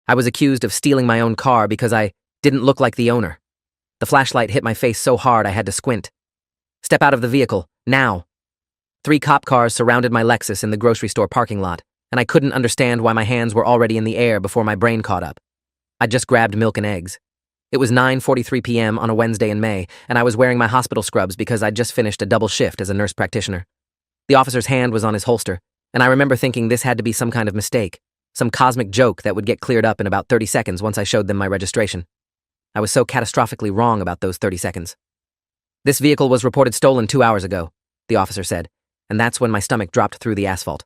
I was accused of stealing my own car because I didn't look like the owner. The flashlight hit my face so hard I had to squint. Step out of the vehicle, now. 3 cop cars surrounded my Lexus in the grocery store parking lot, and I couldn't understand why my hands were already in the air before my brain caught up. I'd just grabbed milk and eggs. It was 9:43 p.m. on a Wednesday in May, and I was wearing my hospital scrubs because I'd just finished a double shift as a nurse practitioner. The officer's hand was on his holster, and I remember thinking this had to be some kind of mistake, some cosmic joke that would get cleared up in about 30 seconds once I showed them my registration. I was so catastrophically wrong about those 30 seconds. "This vehicle was reported stolen 2 hours ago," the officer said, and that's when my stomach dropped through the asphalt.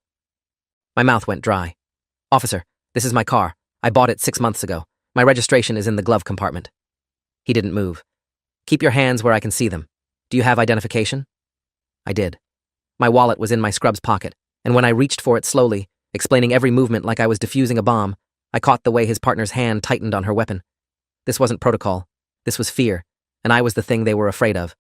My mouth went dry. "Officer, this is my car. I bought it 6 months ago. My registration is in the glove compartment." He didn't move. "Keep your hands where I can see them. Do you have identification?" I did. My wallet was in my scrubs pocket, and when I reached for it slowly, explaining every movement like I was defusing a bomb, I caught the way his partner's hand tightened on her weapon. This wasn't protocol. This was fear, and I was the thing they were afraid of.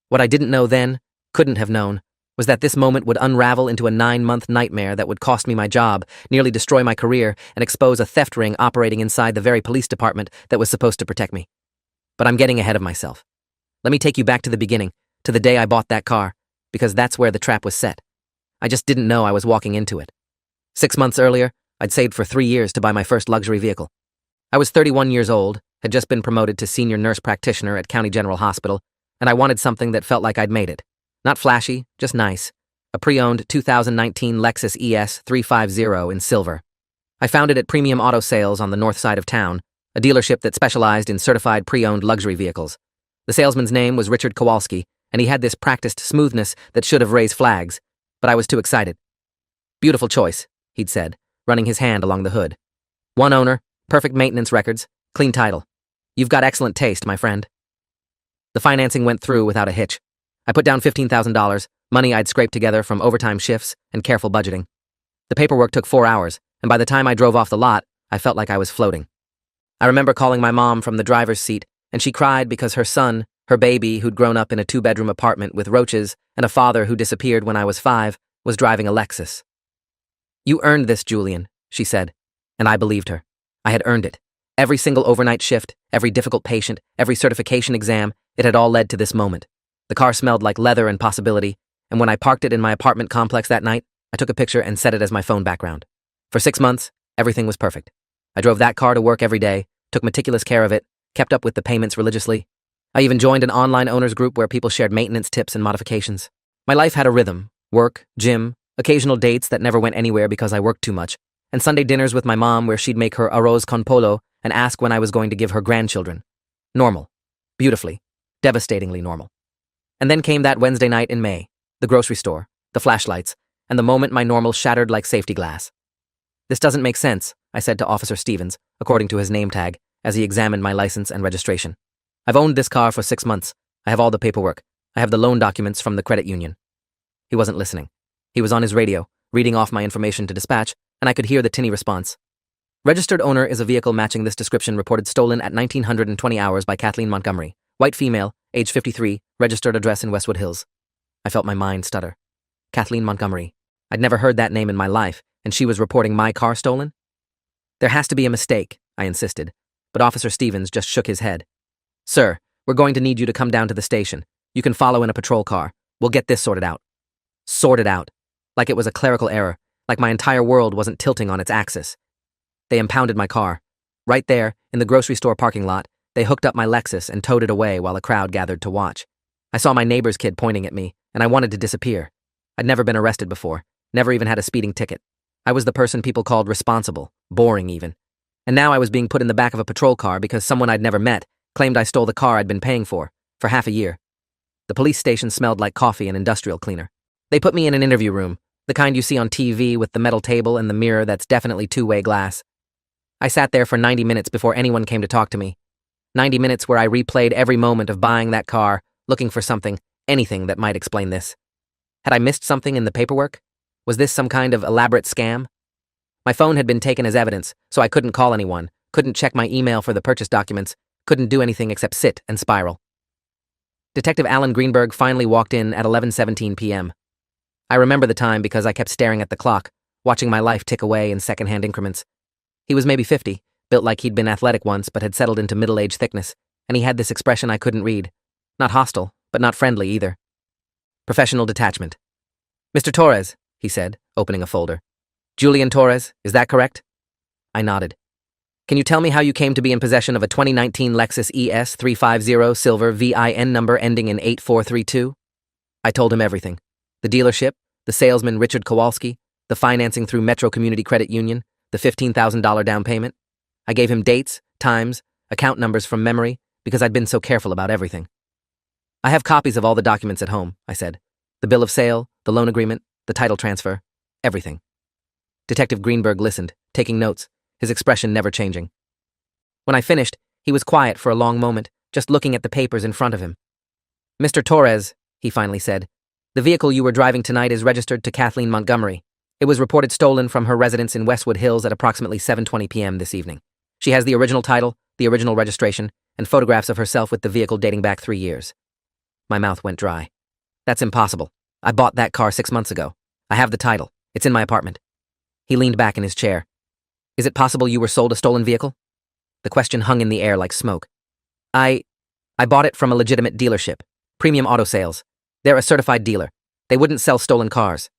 What I didn't know then, couldn't have known, was that this moment would unravel into a 9-month nightmare that would cost me my job, nearly destroy my career, and expose a theft ring operating inside the very police department that was supposed to protect me. But I'm getting ahead of myself. Let me take you back to the beginning, to the day I bought that car, because that's where the trap was set. I just didn't know I was walking into it. 6 months earlier, I'd saved for 3 years to buy my first luxury vehicle. I was 31 years old, had just been promoted to senior nurse practitioner at County General Hospital, and I wanted something that felt like I'd made it. Not flashy, just nice. A pre-owned 2019 Lexus ES 350 in silver. I found it at Premium Auto Sales on the north side of town, a dealership that specialized in certified pre-owned luxury vehicles. The salesman's name was Richard Kowalski, and he had this practiced smoothness that should have raised flags, but I was too excited. "Beautiful choice," he'd said, running his hand along the hood. "One owner, perfect maintenance records, clean title. You've got excellent taste, my friend." The financing went through without a hitch. I put down $15,000, money I'd scraped together from overtime shifts and careful budgeting. The paperwork took 4 hours, and by the time I drove off the lot, I felt like I was floating. I remember calling my mom from the driver's seat, and she cried because her son, her baby who'd grown up in a 2-bedroom apartment with roaches and a father who disappeared when I was 5, was driving a Lexus. "You earned this, Julian," she said, and I believed her. I had earned it. Every single overnight shift, every difficult patient, every certification exam, it had all led to this moment. The car smelled like leather and possibility, and when I parked it in my apartment complex that night, I took a picture and set it as my phone background. For 6 months, everything was perfect. I drove that car to work every day, took meticulous care of it, kept up with the payments religiously. I even joined an online owners group where people shared maintenance tips and modifications. My life had a rhythm: work, gym, occasional dates that never went anywhere because I worked too much, and Sunday dinners with my mom where she'd make her arroz con pollo and ask when I was going to give her grandchildren. Normal. Beautifully. Devastatingly normal. And then came that Wednesday night in May, the grocery store, the flashlights, and the moment my normal shattered like safety glass. "This doesn't make sense," I said to Officer Stevens, according to his name tag, as he examined my license and registration. "I've owned this car for 6 months. I have all the paperwork. I have the loan documents from the credit union." He wasn't listening. He was on his radio, reading off my information to dispatch, and I could hear the tinny response. "Registered owner is a vehicle matching this description reported stolen at 1920 hours by Kathleen Montgomery. White female, age 53, registered address in Westwood Hills." I felt my mind stutter. Kathleen Montgomery. I'd never heard that name in my life, and she was reporting my car stolen? "There has to be a mistake," I insisted, but Officer Stevens just shook his head. "Sir, we're going to need you to come down to the station. You can follow in a patrol car. We'll get this sorted out." Sorted out. Like it was a clerical error, like my entire world wasn't tilting on its axis. They impounded my car. Right there, in the grocery store parking lot, they hooked up my Lexus and towed it away while a crowd gathered to watch. I saw my neighbor's kid pointing at me, and I wanted to disappear. I'd never been arrested before, never even had a speeding ticket. I was the person people called responsible, boring even. And now I was being put in the back of a patrol car because someone I'd never met claimed I stole the car I'd been paying for half a year. The police station smelled like coffee and industrial cleaner. They put me in an interview room, the kind you see on TV with the metal table and the mirror that's definitely two-way glass. I sat there for 90 minutes before anyone came to talk to me. 90 minutes where I replayed every moment of buying that car, looking for something, anything that might explain this. Had I missed something in the paperwork? Was this some kind of elaborate scam? My phone had been taken as evidence, so I couldn't call anyone, couldn't check my email for the purchase documents, couldn't do anything except sit and spiral. Detective Alan Greenberg finally walked in at 11:17 p.m. I remember the time because I kept staring at the clock, watching my life tick away in second-hand increments. He was maybe 50, built like he'd been athletic once but had settled into middle-age thickness, and he had this expression I couldn't read. Not hostile, but not friendly either. Professional detachment. Mr. Torres, he said, opening a folder. Julian Torres, is that correct? I nodded. Can you tell me how you came to be in possession of a 2019 Lexus ES350 silver VIN number ending in 8432? I told him everything. The dealership, the salesman Richard Kowalski, the financing through Metro Community Credit Union, the $15,000 down payment. I gave him dates, times, account numbers from memory because I'd been so careful about everything. I have copies of all the documents at home, I said. The bill of sale, the loan agreement, the title transfer, everything. Detective Greenberg listened, taking notes, his expression never changing. When I finished, he was quiet for a long moment, just looking at the papers in front of him. Mr. Torres, he finally said, the vehicle you were driving tonight is registered to Kathleen Montgomery. It was reported stolen from her residence in Westwood Hills at approximately 7:20 p.m. this evening. She has the original title, the original registration, and photographs of herself with the vehicle dating back 3 years. My mouth went dry. That's impossible. I bought that car 6 months ago. I have the title. It's in my apartment. He leaned back in his chair. Is it possible you were sold a stolen vehicle? The question hung in the air like smoke. I bought it from a legitimate dealership. Premium Auto Sales. They're a certified dealer. They wouldn't sell stolen cars.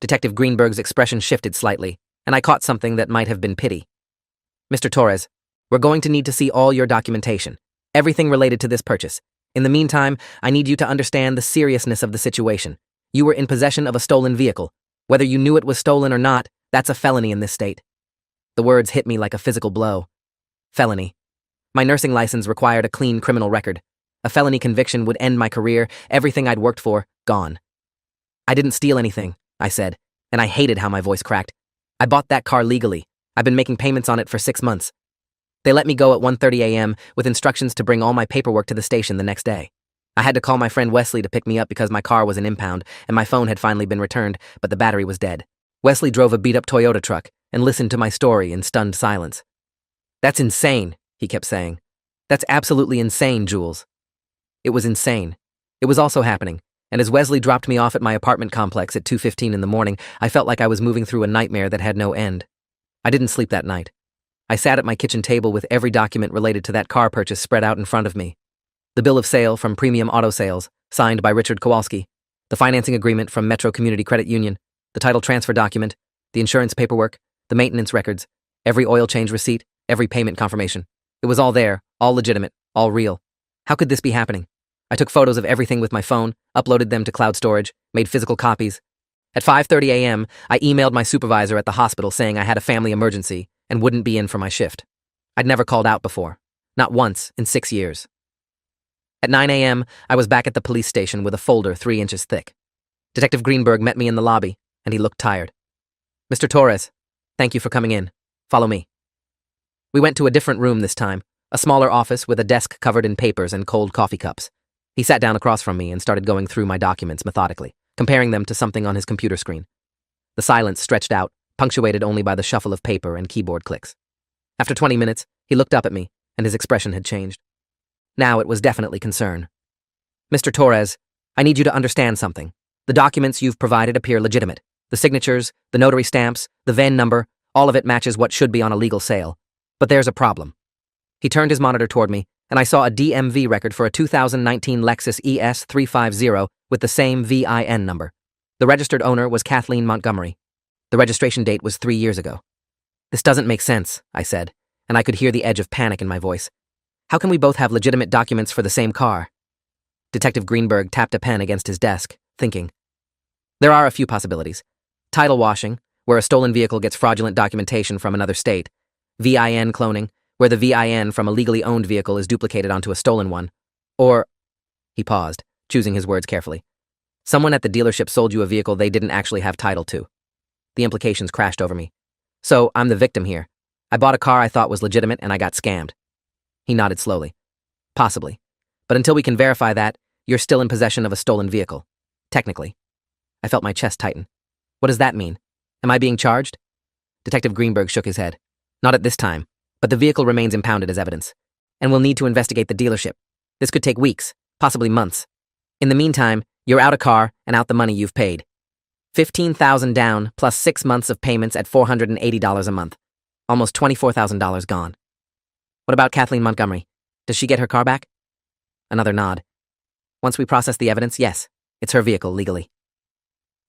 Detective Greenberg's expression shifted slightly, and I caught something that might have been pity. Mr. Torres, we're going to need to see all your documentation. Everything related to this purchase. In the meantime, I need you to understand the seriousness of the situation. You were in possession of a stolen vehicle. Whether you knew it was stolen or not, that's a felony in this state. The words hit me like a physical blow. Felony. My nursing license required a clean criminal record. A felony conviction would end my career, everything I'd worked for, gone. I didn't steal anything, I said, and I hated how my voice cracked. I bought that car legally. I've been making payments on it for 6 months. They let me go at 1:30 a.m. with instructions to bring all my paperwork to the station the next day. I had to call my friend Wesley to pick me up because my car was an impound and my phone had finally been returned, but the battery was dead. Wesley drove a beat-up Toyota truck and listened to my story in stunned silence. That's insane, he kept saying. That's absolutely insane, Jules. It was insane. It was also happening, and as Wesley dropped me off at my apartment complex at 2:15 in the morning, I felt like I was moving through a nightmare that had no end. I didn't sleep that night. I sat at my kitchen table with every document related to that car purchase spread out in front of me. The bill of sale from Premium Auto Sales, signed by Richard Kowalski, the financing agreement from Metro Community Credit Union, the title transfer document, the insurance paperwork, the maintenance records, every oil change receipt, every payment confirmation. It was all there, all legitimate, all real. How could this be happening? I took photos of everything with my phone, uploaded them to cloud storage, made physical copies. At 5:30 a.m., I emailed my supervisor at the hospital saying I had a family emergency and wouldn't be in for my shift. I'd never called out before. Not once in 6 years. At 9 a.m., I was back at the police station with a folder 3 inches thick. Detective Greenberg met me in the lobby, and he looked tired. Mr. Torres, thank you for coming in. Follow me. We went to a different room this time, a smaller office with a desk covered in papers and cold coffee cups. He sat down across from me and started going through my documents methodically, comparing them to something on his computer screen. The silence stretched out, punctuated only by the shuffle of paper and keyboard clicks. After 20 minutes, he looked up at me, and his expression had changed. Now it was definitely concern. Mr. Torres, I need you to understand something. The documents you've provided appear legitimate. The signatures, the notary stamps, the VIN number, all of it matches what should be on a legal sale. But there's a problem. He turned his monitor toward me, and I saw a DMV record for a 2019 Lexus ES350 with the same VIN number. The registered owner was Kathleen Montgomery. The registration date was 3 years ago. This doesn't make sense, I said, and I could hear the edge of panic in my voice. How can we both have legitimate documents for the same car? Detective Greenberg tapped a pen against his desk, thinking. There are a few possibilities. Title washing, where a stolen vehicle gets fraudulent documentation from another state. VIN cloning, where the VIN from a legally owned vehicle is duplicated onto a stolen one. Or, he paused, choosing his words carefully. Someone at the dealership sold you a vehicle they didn't actually have title to. The implications crashed over me. So, I'm the victim here. I bought a car I thought was legitimate and I got scammed. He nodded slowly. Possibly. But until we can verify that, you're still in possession of a stolen vehicle. Technically. I felt my chest tighten. What does that mean? Am I being charged? Detective Greenberg shook his head. Not at this time, but the vehicle remains impounded as evidence. And we'll need to investigate the dealership. This could take weeks, possibly months. In the meantime, you're out a car and out the money you've paid. $15,000 down plus 6 months of payments at $480 a month. Almost $24,000 gone. What about Kathleen Montgomery? Does she get her car back? Another nod. Once we process the evidence, yes, it's her vehicle legally.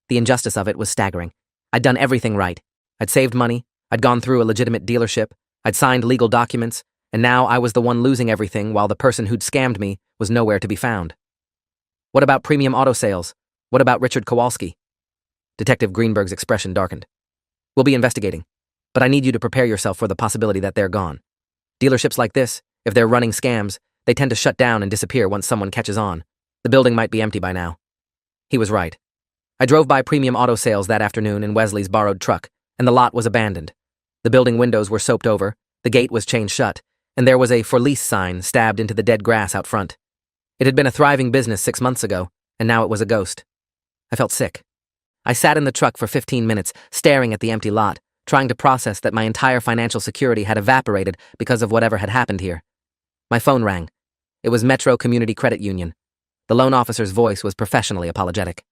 The injustice of it was staggering. I'd done everything right. I'd saved money, I'd gone through a legitimate dealership, I'd signed legal documents, and now I was the one losing everything while the person who'd scammed me was nowhere to be found. What about premium auto sales? What about Richard Kowalski? Detective Greenberg's expression darkened. We'll be investigating, but I need you to prepare yourself for the possibility that they're gone. Dealerships like this, if they're running scams, they tend to shut down and disappear once someone catches on. The building might be empty by now. He was right. I drove by Premium Auto Sales that afternoon in Wesley's borrowed truck, and the lot was abandoned. The building windows were soaped over, the gate was chained shut, and there was a "For Lease" sign stabbed into the dead grass out front. It had been a thriving business 6 months ago, and now it was a ghost. I felt sick. I sat in the truck for 15 minutes, staring at the empty lot, trying to process that my entire financial security had evaporated because of whatever had happened here. My phone rang. It was Metro Community Credit Union. The loan officer's voice was professionally apologetic.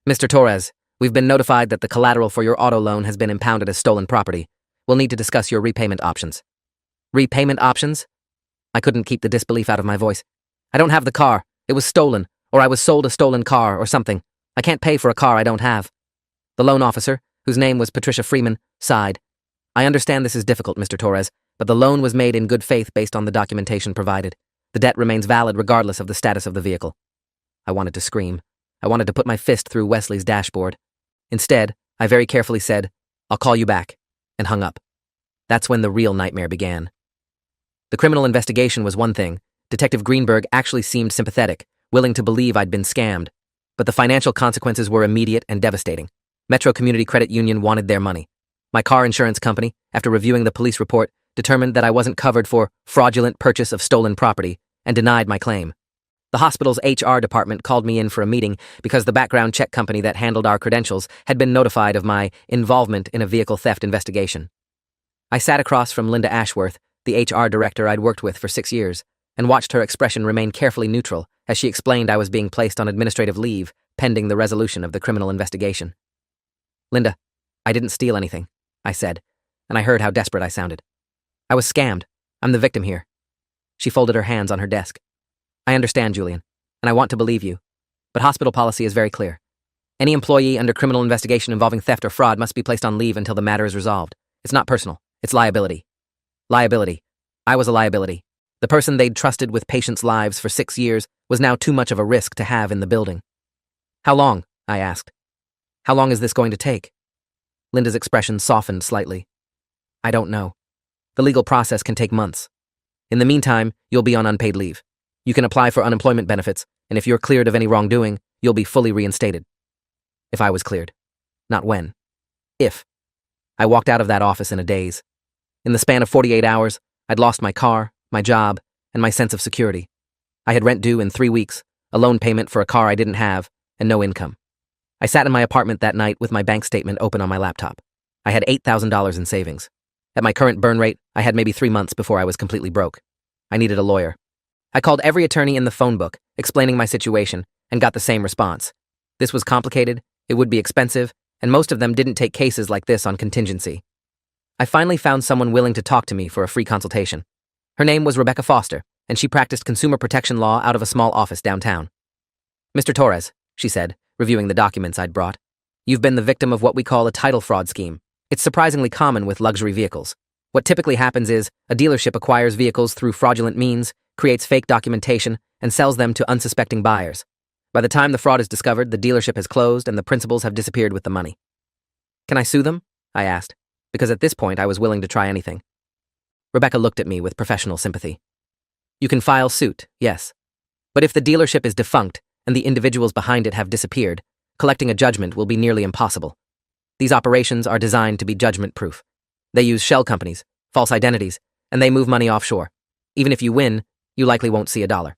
Mr. Torres, we've been notified that the collateral for your auto loan has been impounded as stolen property. We'll need to discuss your repayment options. Repayment options? I couldn't keep the disbelief out of my voice. I don't have the car. It was stolen, or I was sold a stolen car or something. I can't pay for a car I don't have. The loan officer, whose name was Patricia Freeman, sighed. I understand this is difficult, Mr. Torres, but the loan was made in good faith based on the documentation provided. The debt remains valid regardless of the status of the vehicle. I wanted to scream. I wanted to put my fist through Wesley's dashboard. Instead, I very carefully said, "I'll call you back," and hung up. That's when the real nightmare began. The criminal investigation was one thing. Detective Greenberg actually seemed sympathetic, willing to believe I'd been scammed. But the financial consequences were immediate and devastating. Metro Community Credit Union wanted their money. My car insurance company, after reviewing the police report, determined that I wasn't covered for fraudulent purchase of stolen property and denied my claim. The hospital's HR department called me in for a meeting because the background check company that handled our credentials had been notified of my involvement in a vehicle theft investigation. I sat across from Linda Ashworth, the HR director I'd worked with for 6 years, and watched her expression remain carefully neutral as she explained I was being placed on administrative leave pending the resolution of the criminal investigation. "Linda, I didn't steal anything," I said, and I heard how desperate I sounded. "I was scammed. I'm the victim here." She folded her hands on her desk. "I understand, Julian, and I want to believe you, but hospital policy is very clear. Any employee under criminal investigation involving theft or fraud must be placed on leave until the matter is resolved. It's not personal. It's liability." Liability. I was a liability. The person they'd trusted with patients' lives for 6 years was now too much of a risk to have in the building. "How long?" I asked. "How long is this going to take?" Linda's expression softened slightly. "I don't know. The legal process can take months. In the meantime, you'll be on unpaid leave. You can apply for unemployment benefits, and if you're cleared of any wrongdoing, you'll be fully reinstated." If I was cleared. Not when. If. I walked out of that office in a daze. In the span of 48 hours, I'd lost my car, my job, and my sense of security. I had rent due in 3 weeks, a loan payment for a car I didn't have, and no income. I sat in my apartment that night with my bank statement open on my laptop. I had $8,000 in savings. At my current burn rate, I had maybe 3 months before I was completely broke. I needed a lawyer. I called every attorney in the phone book, explaining my situation, and got the same response. This was complicated, it would be expensive, and most of them didn't take cases like this on contingency. I finally found someone willing to talk to me for a free consultation. Her name was Rebecca Foster, and she practiced consumer protection law out of a small office downtown. "Mr. Torres," she said, reviewing the documents I'd brought, "you've been the victim of what we call a title fraud scheme. It's surprisingly common with luxury vehicles. What typically happens is a dealership acquires vehicles through fraudulent means, creates fake documentation, and sells them to unsuspecting buyers. By the time the fraud is discovered, the dealership has closed and the principals have disappeared with the money." "Can I sue them?" I asked, because at this point I was willing to try anything. Rebecca looked at me with professional sympathy. "You can file suit, yes. But if the dealership is defunct and the individuals behind it have disappeared, collecting a judgment will be nearly impossible. These operations are designed to be judgment-proof. They use shell companies, false identities, and they move money offshore. Even if you win, you likely won't see a dollar."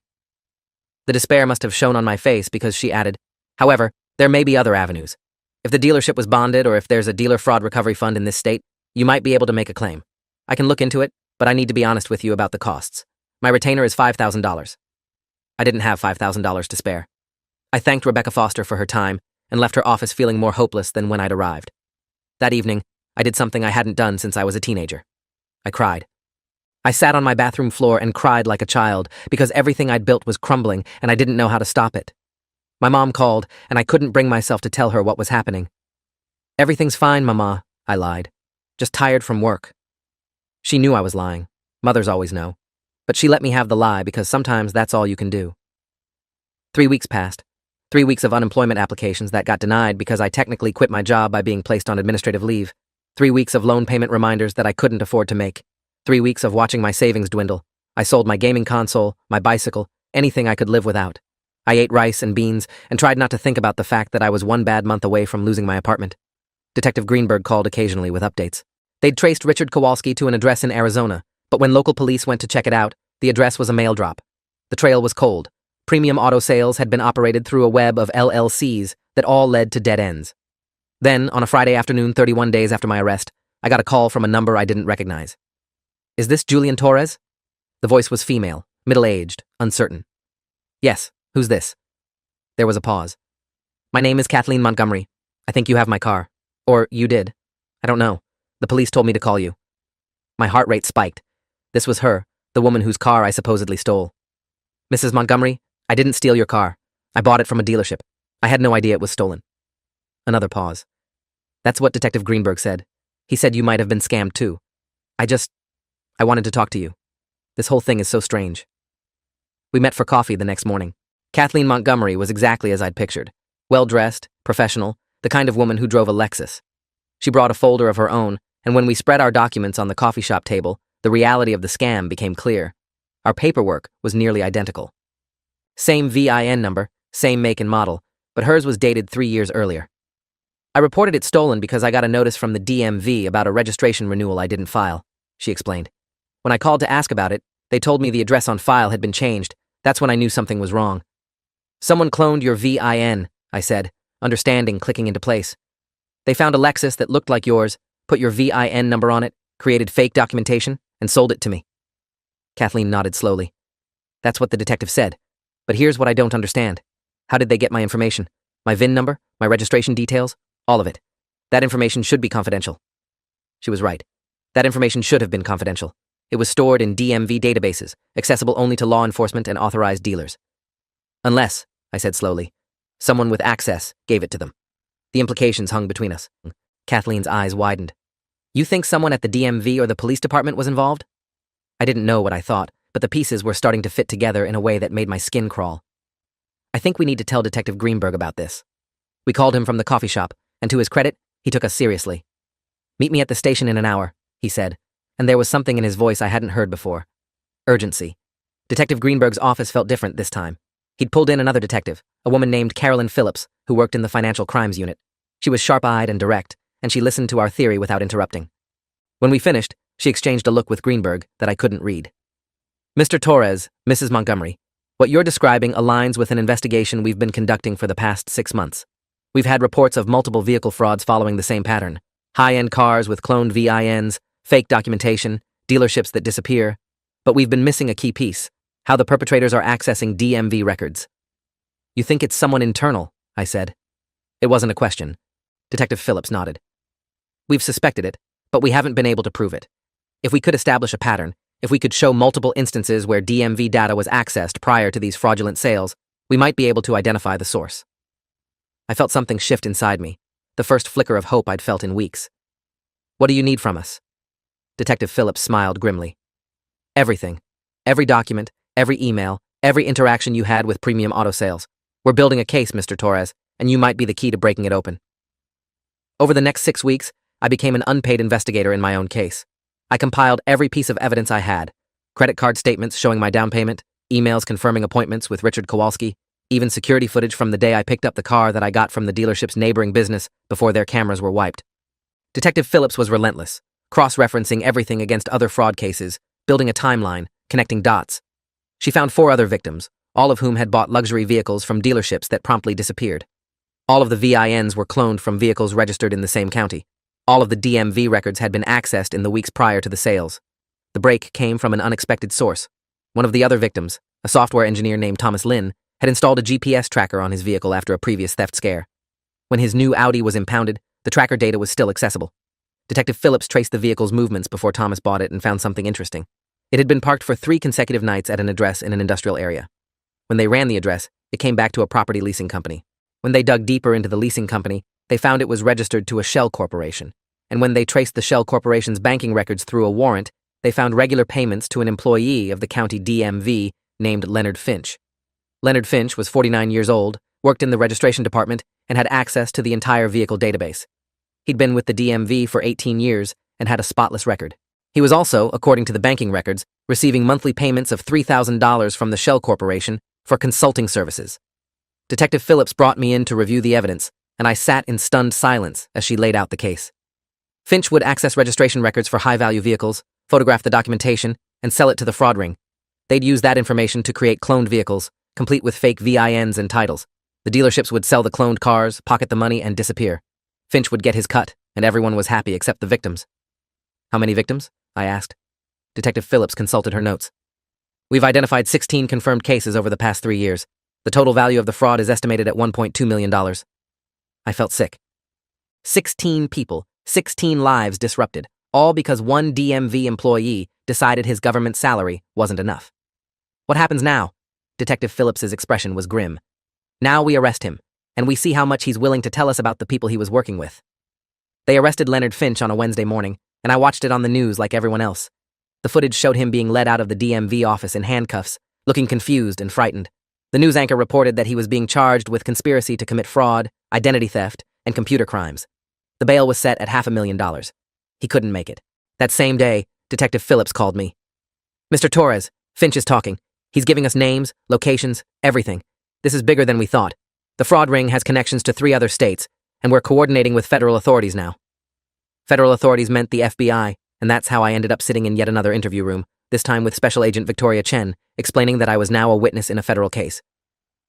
The despair must have shown on my face because she added, "However, there may be other avenues. If the dealership was bonded or if there's a dealer fraud recovery fund in this state, you might be able to make a claim. I can look into it, but I need to be honest with you about the costs. My retainer is $5,000. I didn't have $5,000 to spare. I thanked Rebecca Foster for her time and left her office feeling more hopeless than when I'd arrived. That evening, I did something I hadn't done since I was a teenager. I cried. I sat on my bathroom floor and cried like a child because everything I'd built was crumbling and I didn't know how to stop it. My mom called, and I couldn't bring myself to tell her what was happening. "Everything's fine, Mama," I lied. "Just tired from work." She knew I was lying. Mothers always know. But she let me have the lie because sometimes that's all you can do. 3 weeks passed. 3 weeks of unemployment applications that got denied because I technically quit my job by being placed on administrative leave. 3 weeks of loan payment reminders that I couldn't afford to make. 3 weeks of watching my savings dwindle. I sold my gaming console, my bicycle, anything I could live without. I ate rice and beans and tried not to think about the fact that I was 1 bad month away from losing my apartment. Detective Greenberg called occasionally with updates. They'd traced Richard Kowalski to an address in Arizona, but when local police went to check it out, the address was a mail drop. The trail was cold. Premium auto sales had been operated through a web of LLCs that all led to dead ends. Then, on a Friday afternoon 31 days after my arrest, I got a call from a number I didn't recognize. "Is this Julian Torres?" The voice was female, middle-aged, uncertain. "Yes, who's this?" There was a pause. "My name is Kathleen Montgomery. I think you have my car. Or you did. I don't know. The police told me to call you." My heart rate spiked. This was her, the woman whose car I supposedly stole. "Mrs. Montgomery, I didn't steal your car. I bought it from a dealership. I had no idea it was stolen." Another pause. "That's what Detective Greenberg said. He said you might have been scammed too. I wanted to talk to you. This whole thing is so strange." We met for coffee the next morning. Kathleen Montgomery was exactly as I'd pictured. Well-dressed, professional, the kind of woman who drove a Lexus. She brought a folder of her own, and when we spread our documents on the coffee shop table, the reality of the scam became clear. Our paperwork was nearly identical. Same VIN number, same make and model, but hers was dated 3 years earlier. "I reported it stolen because I got a notice from the DMV about a registration renewal I didn't file," she explained. "When I called to ask about it, they told me the address on file had been changed. That's when I knew something was wrong." "Someone cloned your VIN," I said, understanding clicking into place. "They found a Lexus that looked like yours, put your VIN number on it, created fake documentation, and sold it to me." Kathleen nodded slowly. "That's what the detective said. But here's what I don't understand. How did they get my information? My VIN number? My registration details? All of it. That information should be confidential." She was right. That information should have been confidential. It was stored in DMV databases, accessible only to law enforcement and authorized dealers. "Unless," I said slowly, "someone with access gave it to them." The implications hung between us. Kathleen's eyes widened. "You think someone at the DMV or the police department was involved?" I didn't know what I thought, but the pieces were starting to fit together in a way that made my skin crawl. "I think we need to tell Detective Greenberg about this." We called him from the coffee shop, and to his credit, he took us seriously. "Meet me at the station in an hour," he said, and there was something in his voice I hadn't heard before. Urgency. Detective Greenberg's office felt different this time. He'd pulled in another detective, a woman named Carolyn Phillips, who worked in the financial crimes unit. She was sharp-eyed and direct, and she listened to our theory without interrupting. When we finished, she exchanged a look with Greenberg that I couldn't read. "Mr. Torres, Mrs. Montgomery, what you're describing aligns with an investigation we've been conducting for the past 6 months. We've had reports of multiple vehicle frauds following the same pattern. High-end cars with cloned VINs, fake documentation, dealerships that disappear. But we've been missing a key piece: how the perpetrators are accessing DMV records." "You think it's someone internal?" I said. It wasn't a question. Detective Phillips nodded. "We've suspected it, but we haven't been able to prove it. If we could establish a pattern, if we could show multiple instances where DMV data was accessed prior to these fraudulent sales, we might be able to identify the source." I felt something shift inside me, the first flicker of hope I'd felt in weeks. "What do you need from us?" Detective Phillips smiled grimly. "Everything. Every document, every email, every interaction you had with Premium Auto Sales. We're building a case, Mr. Torres, and you might be the key to breaking it open." Over the next 6 weeks, I became an unpaid investigator in my own case. I compiled every piece of evidence I had: credit card statements showing my down payment, emails confirming appointments with Richard Kowalski, even security footage from the day I picked up the car that I got from the dealership's neighboring business before their cameras were wiped. Detective Phillips was relentless, cross-referencing everything against other fraud cases, building a timeline, connecting dots. She found 4 other victims, all of whom had bought luxury vehicles from dealerships that promptly disappeared. All of the VINs were cloned from vehicles registered in the same county. All of the DMV records had been accessed in the weeks prior to the sales. The break came from an unexpected source. One of the other victims, a software engineer named Thomas Lynn, had installed a GPS tracker on his vehicle after a previous theft scare. When his new Audi was impounded, the tracker data was still accessible. Detective Phillips traced the vehicle's movements before Thomas bought it and found something interesting. It had been parked for 3 consecutive nights at an address in an industrial area. When they ran the address, it came back to a property leasing company. When they dug deeper into the leasing company, they found it was registered to a shell corporation. And when they traced the shell corporation's banking records through a warrant, they found regular payments to an employee of the county DMV named Leonard Finch. Leonard Finch was 49 years old, worked in the registration department, and had access to the entire vehicle database. He'd been with the DMV for 18 years and had a spotless record. He was also, according to the banking records, receiving monthly payments of $3,000 from the Shell Corporation for consulting services. Detective Phillips brought me in to review the evidence, and I sat in stunned silence as she laid out the case. Finch would access registration records for high-value vehicles, photograph the documentation, and sell it to the fraud ring. They'd use that information to create cloned vehicles, complete with fake VINs and titles. The dealerships would sell the cloned cars, pocket the money, and disappear. Finch would get his cut, and everyone was happy except the victims. How many victims? I asked. Detective Phillips consulted her notes. We've identified 16 confirmed cases over the past 3 years. The total value of the fraud is estimated at $1.2 million. I felt sick. 16 people, 16 lives disrupted, all because one DMV employee decided his government salary wasn't enough. What happens now? Detective Phillips's expression was grim. Now we arrest him, and we see how much he's willing to tell us about the people he was working with. They arrested Leonard Finch on a Wednesday morning, and I watched it on the news like everyone else. The footage showed him being led out of the DMV office in handcuffs, looking confused and frightened. The news anchor reported that he was being charged with conspiracy to commit fraud, identity theft, and computer crimes. The bail was set at $500,000. He couldn't make it. That same day, Detective Phillips called me. Mr. Torres, Finch is talking. He's giving us names, locations, everything. This is bigger than we thought. The fraud ring has connections to 3 other states, and we're coordinating with federal authorities now. Federal authorities meant the FBI, and that's how I ended up sitting in yet another interview room, this time with Special Agent Victoria Chen, explaining that I was now a witness in a federal case.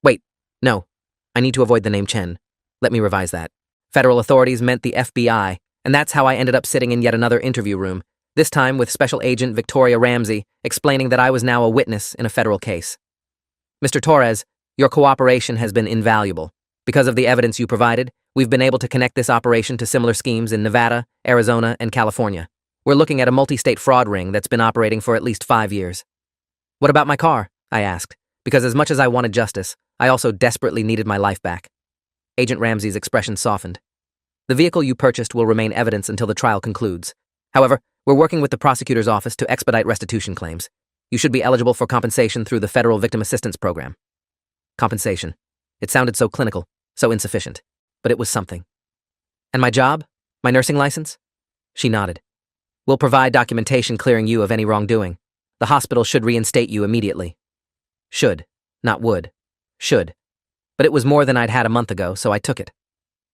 Wait, no. I need to avoid the name Chen. Let me revise that. Federal authorities meant the FBI, and that's how I ended up sitting in yet another interview room, this time with Special Agent Victoria Ramsey, explaining that I was now a witness in a federal case. Mr. Torres, your cooperation has been invaluable. Because of the evidence you provided, we've been able to connect this operation to similar schemes in Nevada, Arizona, and California. We're looking at a multi-state fraud ring that's been operating for at least 5 years. What about my car? I asked, because as much as I wanted justice, I also desperately needed my life back. Agent Ramsey's expression softened. The vehicle you purchased will remain evidence until the trial concludes. However, we're working with the prosecutor's office to expedite restitution claims. You should be eligible for compensation through the Federal Victim Assistance Program. Compensation. It sounded so clinical, so insufficient, but it was something. And my job? My nursing license? She nodded. We'll provide documentation clearing you of any wrongdoing. The hospital should reinstate you immediately. Should, not would. Should. But it was more than I'd had a month ago, so I took it.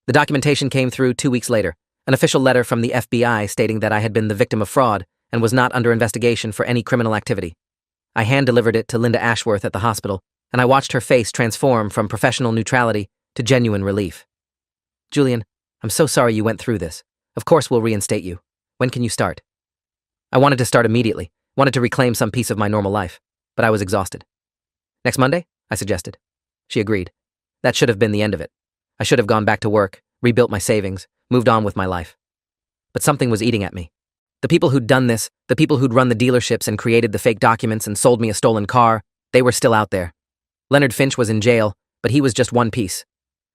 The documentation came through 2 weeks later, an official letter from the FBI stating that I had been the victim of fraud and was not under investigation for any criminal activity. I hand-delivered it to Linda Ashworth at the hospital, and I watched her face transform from professional neutrality to genuine relief. Julian, I'm so sorry you went through this. Of course we'll reinstate you. When can you start? I wanted to start immediately, wanted to reclaim some piece of my normal life, but I was exhausted. Next Monday? I suggested. She agreed. That should have been the end of it. I should have gone back to work, rebuilt my savings, moved on with my life. But something was eating at me. The people who'd done this, the people who'd run the dealerships and created the fake documents and sold me a stolen car, they were still out there. Leonard Finch was in jail, but he was just one piece.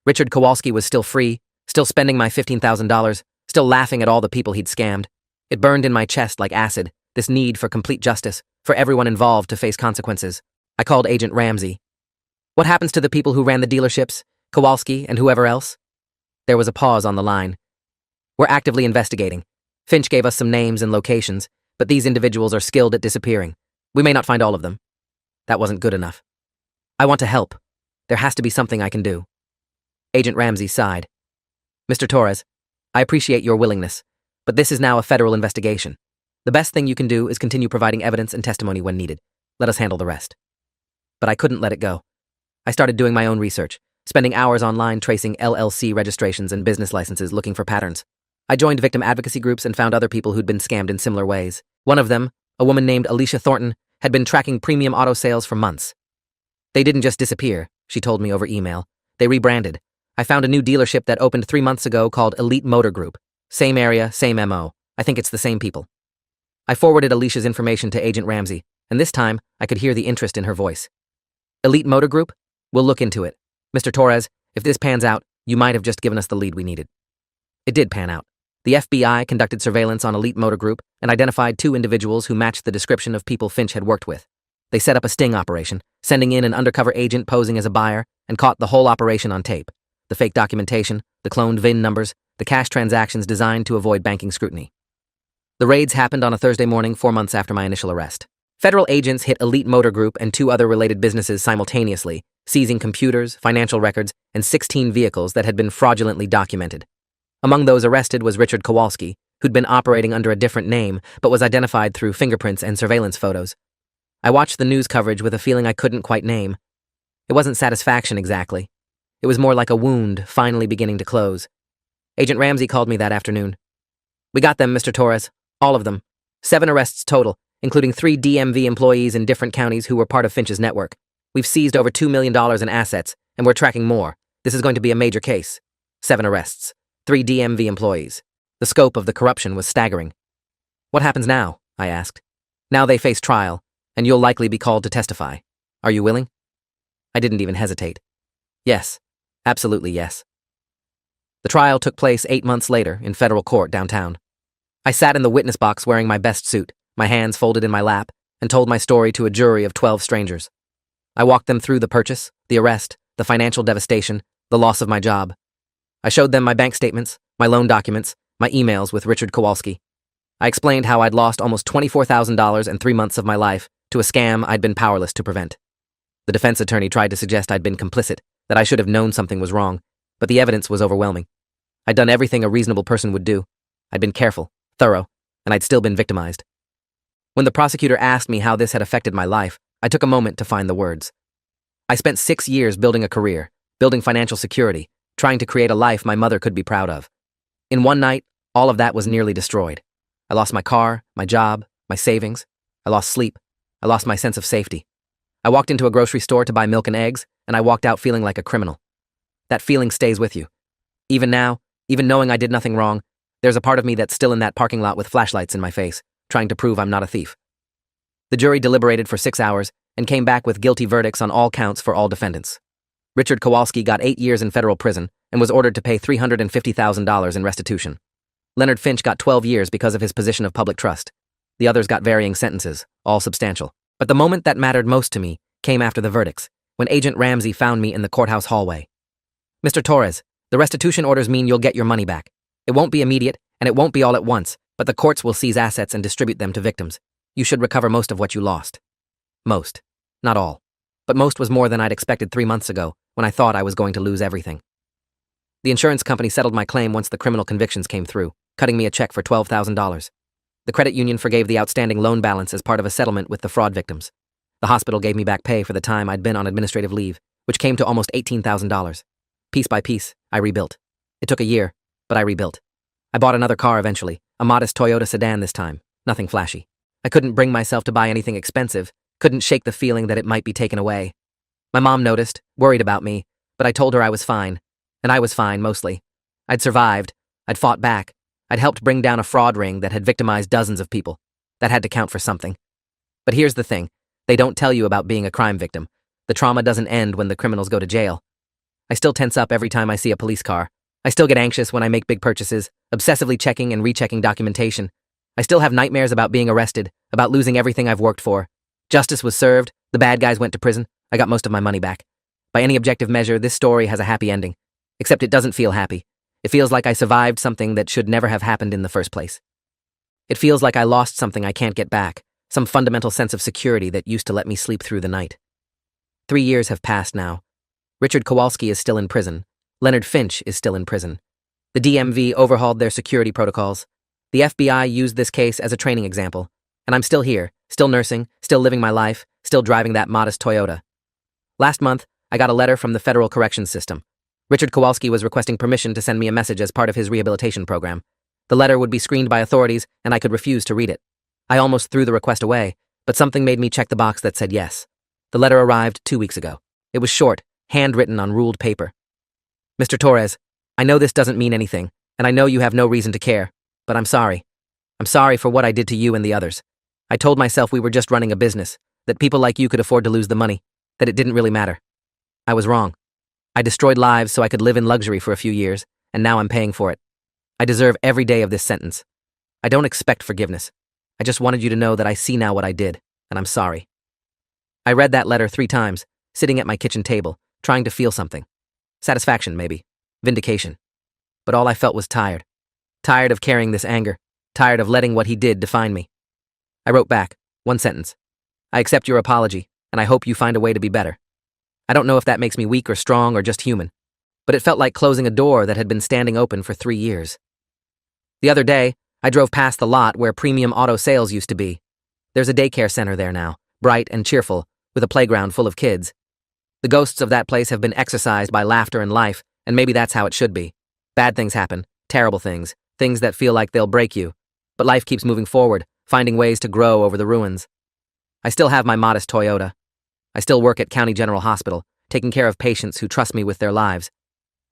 Richard Kowalski was still free, still spending my $15,000, still laughing at all the people he'd scammed. It burned in my chest like acid, this need for complete justice, for everyone involved to face consequences. I called Agent Ramsey. What happens to the people who ran the dealerships, Kowalski and whoever else? There was a pause on the line. We're actively investigating. Finch gave us some names and locations, but these individuals are skilled at disappearing. We may not find all of them. That wasn't good enough. I want to help. There has to be something I can do. Agent Ramsey sighed. Mr. Torres, I appreciate your willingness, but this is now a federal investigation. The best thing you can do is continue providing evidence and testimony when needed. Let us handle the rest. But I couldn't let it go. I started doing my own research, spending hours online tracing LLC registrations and business licenses looking for patterns. I joined victim advocacy groups and found other people who'd been scammed in similar ways. One of them, a woman named Alicia Thornton, had been tracking premium auto sales for months. They didn't just disappear, she told me over email. They rebranded. I found a new dealership that opened 3 months ago called Elite Motor Group. Same area, same MO. I think it's the same people. I forwarded Alicia's information to Agent Ramsey, and this time I could hear the interest in her voice. Elite Motor Group? We'll look into it. Mr. Torres, if this pans out, you might have just given us the lead we needed. It did pan out. The FBI conducted surveillance on Elite Motor Group and identified 2 individuals who matched the description of people Finch had worked with. They set up a sting operation, sending in an undercover agent posing as a buyer, and caught the whole operation on tape. The fake documentation, the cloned VIN numbers, the cash transactions designed to avoid banking scrutiny. The raids happened on a Thursday morning 4 months after my initial arrest. Federal agents hit Elite Motor Group and 2 other related businesses simultaneously, seizing computers, financial records, and 16 vehicles that had been fraudulently documented. Among those arrested was Richard Kowalski, who'd been operating under a different name but was identified through fingerprints and surveillance photos. I watched the news coverage with a feeling I couldn't quite name. It wasn't satisfaction exactly. It was more like a wound finally beginning to close. Agent Ramsey called me that afternoon. We got them, Mr. Torres. All of them. 7 arrests total, including 3 DMV employees in different counties who were part of Finch's network. We've seized over $2 million in assets, and we're tracking more. This is going to be a major case. 7 arrests. 3 DMV employees. The scope of the corruption was staggering. What happens now? I asked. Now they face trial, and you'll likely be called to testify. Are you willing? I didn't even hesitate. Yes. Absolutely yes. The trial took place 8 months later in federal court downtown. I sat in the witness box wearing my best suit, my hands folded in my lap, and told my story to a jury of 12 strangers. I walked them through the purchase, the arrest, the financial devastation, the loss of my job. I showed them my bank statements, my loan documents, my emails with Richard Kowalski. I explained how I'd lost almost $24,000 and 3 months of my life to a scam I'd been powerless to prevent. The defense attorney tried to suggest I'd been complicit, that I should have known something was wrong, but the evidence was overwhelming. I'd done everything a reasonable person would do. I'd been careful, thorough, and I'd still been victimized. When the prosecutor asked me how this had affected my life, I took a moment to find the words. I spent 6 years building a career, building financial security, trying to create a life my mother could be proud of. In one night, all of that was nearly destroyed. I lost my car, my job, my savings. I lost sleep. I lost my sense of safety. I walked into a grocery store to buy milk and eggs, and I walked out feeling like a criminal. That feeling stays with you. Even now, even knowing I did nothing wrong, there's a part of me that's still in that parking lot with flashlights in my face, trying to prove I'm not a thief. The jury deliberated for 6 hours and came back with guilty verdicts on all counts for all defendants. Richard Kowalski got 8 years in federal prison and was ordered to pay $350,000 in restitution. Leonard Finch got 12 years because of his position of public trust. The others got varying sentences, all substantial. But the moment that mattered most to me came after the verdicts, when Agent Ramsey found me in the courthouse hallway. Mr. Torres, the restitution orders mean you'll get your money back. It won't be immediate, and it won't be all at once, but the courts will seize assets and distribute them to victims. You should recover most of what you lost. Most. Not all. But most was more than I'd expected 3 months ago, when I thought I was going to lose everything. The insurance company settled my claim once the criminal convictions came through, cutting me a check for $12,000. The credit union forgave the outstanding loan balance as part of a settlement with the fraud victims. The hospital gave me back pay for the time I'd been on administrative leave, which came to almost $18,000. Piece by piece, I rebuilt. It took a year, but I rebuilt. I bought another car eventually, a modest Toyota sedan this time, nothing flashy. I couldn't bring myself to buy anything expensive, couldn't shake the feeling that it might be taken away. My mom noticed, worried about me, but I told her I was fine. And I was fine, mostly. I'd survived. I'd fought back. I'd helped bring down a fraud ring that had victimized dozens of people. That had to count for something. But here's the thing. They don't tell you about being a crime victim. The trauma doesn't end when the criminals go to jail. I still tense up every time I see a police car. I still get anxious when I make big purchases, obsessively checking and rechecking documentation. I still have nightmares about being arrested, about losing everything I've worked for. Justice was served, the bad guys went to prison, I got most of my money back. By any objective measure, this story has a happy ending. Except it doesn't feel happy. It feels like I survived something that should never have happened in the first place. It feels like I lost something I can't get back, some fundamental sense of security that used to let me sleep through the night. 3 years have passed now. Richard Kowalski is still in prison. Leonard Finch is still in prison. The DMV overhauled their security protocols. The FBI used this case as a training example. And I'm still here, still nursing, still living my life, still driving that modest Toyota. Last month, I got a letter from the Federal Corrections System. Richard Kowalski was requesting permission to send me a message as part of his rehabilitation program. The letter would be screened by authorities, and I could refuse to read it. I almost threw the request away, but something made me check the box that said yes. The letter arrived 2 weeks ago. It was short, handwritten on ruled paper. Mr. Torres, I know this doesn't mean anything, and I know you have no reason to care, but I'm sorry. I'm sorry for what I did to you and the others. I told myself we were just running a business, that people like you could afford to lose the money, that it didn't really matter. I was wrong. I destroyed lives so I could live in luxury for a few years, and now I'm paying for it. I deserve every day of this sentence. I don't expect forgiveness. I just wanted you to know that I see now what I did, and I'm sorry. I read that letter 3 times, sitting at my kitchen table, trying to feel something. Satisfaction, maybe. Vindication. But all I felt was tired. Tired of carrying this anger. Tired of letting what he did define me. I wrote back, 1 sentence. I accept your apology, and I hope you find a way to be better. I don't know if that makes me weak or strong or just human, but it felt like closing a door that had been standing open for 3 years. The other day, I drove past the lot where Premium Auto Sales used to be. There's a daycare center there now, bright and cheerful, with a playground full of kids. The ghosts of that place have been exorcised by laughter and life, and maybe that's how it should be. Bad things happen, terrible things, things that feel like they'll break you. But life keeps moving forward, finding ways to grow over the ruins. I still have my modest Toyota. I still work at County General Hospital, taking care of patients who trust me with their lives.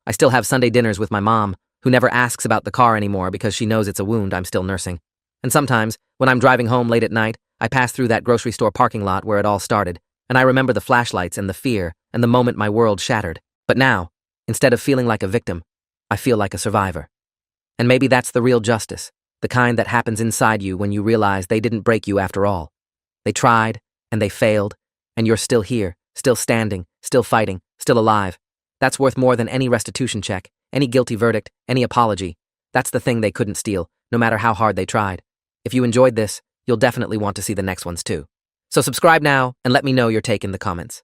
I still have Sunday dinners with my mom, who never asks about the car anymore because she knows it's a wound I'm still nursing. And sometimes, when I'm driving home late at night, I pass through that grocery store parking lot where it all started, and I remember the flashlights and the fear and the moment my world shattered. But now, instead of feeling like a victim, I feel like a survivor. And maybe that's the real justice, the kind that happens inside you when you realize they didn't break you after all. They tried, and they failed, and you're still here, still standing, still fighting, still alive. That's worth more than any restitution check, any guilty verdict, any apology. That's the thing they couldn't steal, no matter how hard they tried. If you enjoyed this, you'll definitely want to see the next ones too. So subscribe now and let me know your take in the comments.